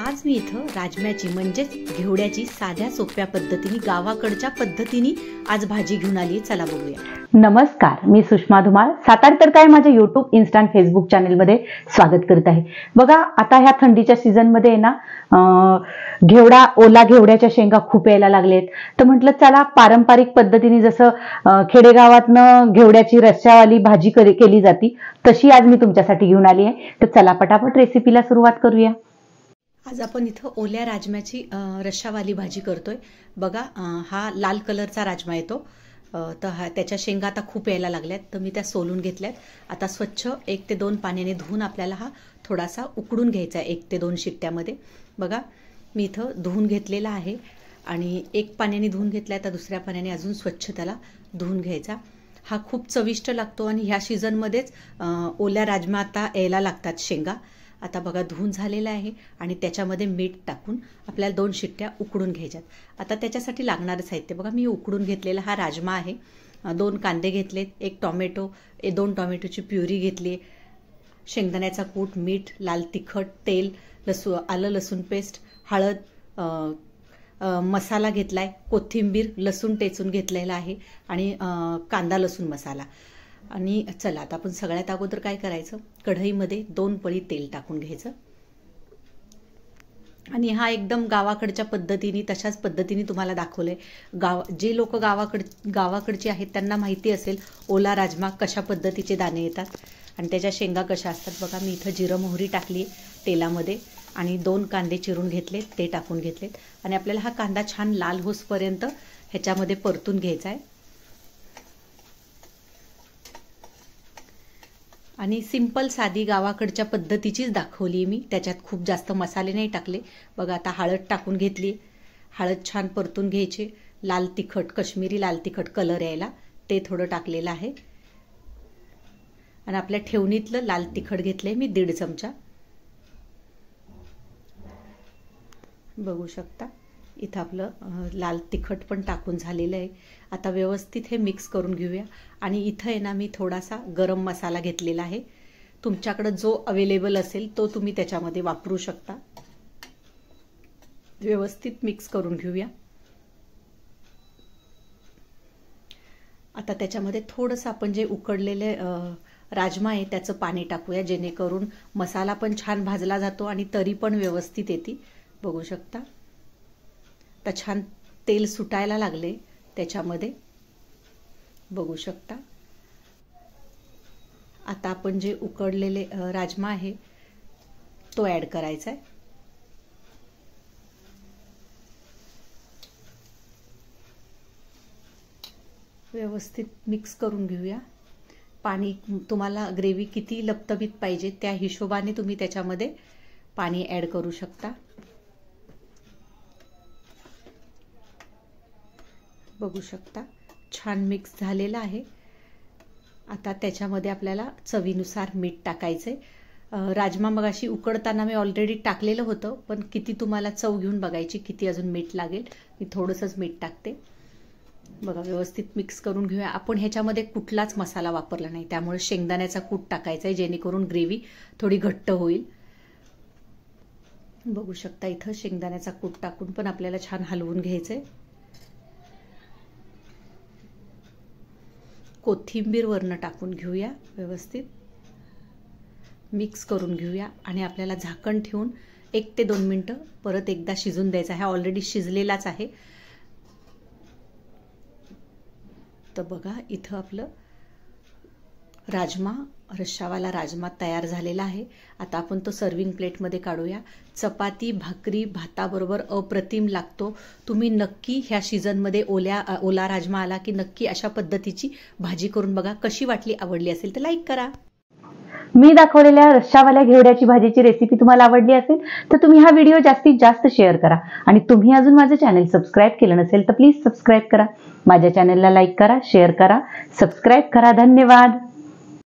आज मी इथं राजम्याची म्हणजेच घेवड्याची साध्या सोप्या पद्धतीने गावाकडच्या पद्धतीने आज भाजी घेऊन आली. चला बघूया. नमस्कार, मी सुषमा धुमाळ सातार तर काय माझ्या युट्यूब इन्स्टा फेसबुक चॅनलमध्ये स्वागत करत आहे. बघा, आता ह्या थंडीच्या सीझनमध्ये ना घेवडा ओला घेवड्याच्या शेंगा खूप यायला लागलेत. तर म्हटलं चला पारंपरिक पद्धतीने जसं खेडेगावातनं घेवड्याची रस्स्यावाली भाजी केली जाती तशी आज मी तुमच्यासाठी घेऊन आली आहे. तर चला पटापट रेसिपीला सुरुवात करूया. आज आपण इथं ओल्या राजम्याची रश्शावाली भाजी करतोय. बघा, हा लाल कलरचा राजमा येतो. तर त्याच्या शेंगा आता खूप यायला लागल्यात, तर मी त्या सोलून घेतल्यात. आता स्वच्छ 1 ते 2 पाण्याने धुवून आपल्याला हा थोडासा उकडून घ्यायचा आहे 1 ते 2 शिट्ट्यामध्ये. बघा, मी इथं धुवून घेतलेला आहे आणि 1 पाण्याने धुवून घेतलाय, तर दुसऱ्या पाण्याने अजून स्वच्छ त्याला धुवून घ्यायचा. हा खूप चविष्ट लागतो आणि ह्या सीझनमध्येच ओल्या राजमा आता यायला लागतात शेंगा. आता बघा, धुवून झालेला आहे आणि त्याच्यामध्ये मीठ टाकून आपल्याला 2 शिट्ट्या उकडून घ्यायच्यात. आता त्याच्यासाठी लागणारं साहित्य बघा, मी उकडून घेतलेला हा राजमा आहे. 2 कांदे घेतलेत, 1 टोमॅटो, 2 टोमॅटोची प्युरी घेतली, शेंगदाण्याचा कूट, मीठ, लाल तिखट, तेल, आलं लसूण पेस्ट, हळद, मसाला घेतलाय, कोथिंबीर, लसूण टेचून घेतलेला आहे आणि कांदा लसूण मसाला. आणि चला आता आपण सगळ्यात अगोदर काय करायचं, कढईमध्ये 2 पळी तेल टाकून घ्यायचं. आणि हा एकदम गावाकडच्या पद्धतीने तशाच पद्धतीने तुम्हाला दाखवलंय. जे लोक गावाकडचे आहेत त्यांना माहिती असेल ओला राजमा कशा पद्धतीचे दाणे येतात आणि त्याच्या शेंगा कशा असतात. बघा, मी इथं जिरं मोहरी टाकली तेलामध्ये आणि 2 कांदे चिरून घेतले, ते टाकून घेतलेत. आणि आपल्याला हा कांदा छान लाल होसपर्यंत ह्याच्यामध्ये परतून घ्यायचा आहे. आणि सिंपल साधी गावाकडच्या पद्धतीचीच दाखवली मी, त्याच्यात खूप जास्त मसाले नाही टाकले. बघा, आता हळद टाकून घेतली, हळद छान परतून घ्यायची. लाल तिखट, काश्मीरी लाल तिखट कलर यायला ते थोडं टाकलेलं आहे. आणि आपल्या ठेवणीतलं लाल तिखट घेतलंय मी 1.5 चमचा. बघू शकता इथं आपलं लाल तिखट पण टाकून झालेलं आहे. आता व्यवस्थित हे मिक्स करून घेऊया. आणि इथं आहे ना, मी थोडासा गरम मसाला घेतलेला आहे. तुमच्याकडे जो अवेलेबल असेल तो तुम्ही त्याच्यामध्ये वापरू शकता. व्यवस्थित मिक्स करून घेऊया. आता त्याच्यामध्ये थोडंसं आपण जे उकडलेले राजमा आहे त्याचं पाणी टाकूया, जेणेकरून मसाला पण छान भाजला जातो आणि तरी पण व्यवस्थित येते. बघू शकता आता छान तेल सुटायला लागले त्याच्यामध्ये. बघू शकता आता आपण जे उकडलेले राजमा आहे तो ऍड करायचा आहे. व्यवस्थित मिक्स करून घेऊया. पाणी तुम्हाला ग्रेव्ही किती लपतबीत पाहिजे त्या हिशोबाने तुम्ही त्याच्यामध्ये पाणी ऍड करू शकता. बघू शकता छान मिक्स झालेला आहे. आता त्याच्यामध्ये आपल्याला चवीनुसार मीठ टाकायचंय. राजमा मगाशी उकडताना मी ऑलरेडी टाकलेलं होतं, पण किती तुम्हाला चव घेऊन बघायची किती अजून मीठ लागेल. मी थोडंसंच मीठ टाकते. बघा, व्यवस्थित मिक्स करून घेऊया. आपण ह्याच्यामध्ये कुठलाच मसाला वापरला नाही, त्यामुळे शेंगदाण्याचा कूट टाकायचा आहे, जेणेकरून ग्रेव्ही थोडी घट्ट होईल. बघू शकता इथं शेंगदाण्याचा कूट टाकून पण आपल्याला छान हलवून घ्यायचंय. कोथिंबीर वरनं टाकून घेऊया. व्यवस्थित मिक्स करून घेऊया आणि आपल्याला झाकण ठेवून 1 ते 2 मिनिटं परत एकदा शिजून द्यायचा आहे. ऑलरेडी शिजलेलाच आहे. तर बघा, इथं आपलं राजमा, रश्शावाला राजमा तयार झालेला आहे. आता आपण तो सर्विंग प्लेटमध्ये काढूया. चपाती, भाकरी, भाताबरोबर अप्रतिम लागतो. तुम्ही नक्की ह्या सीझनमध्ये ओला राजमा आला की नक्की अशा पद्धतीची भाजी करून बघा. कशी वाटली, आवडली असेल तर लाईक करा. मी दाखवलेल्या रश्शावाल्या घेवड्याची भाजीची रेसिपी तुम्हाला आवडली असेल तर तुम्ही हा व्हिडिओ जास्तीत जास्त शेअर करा. आणि तुम्ही अजून माझं चॅनल सबस्क्राईब केलं नसेल तर प्लीज सबस्क्राईब करा. माझ्या चॅनलला लाईक करा, शेअर करा, सबस्क्राईब करा. धन्यवाद.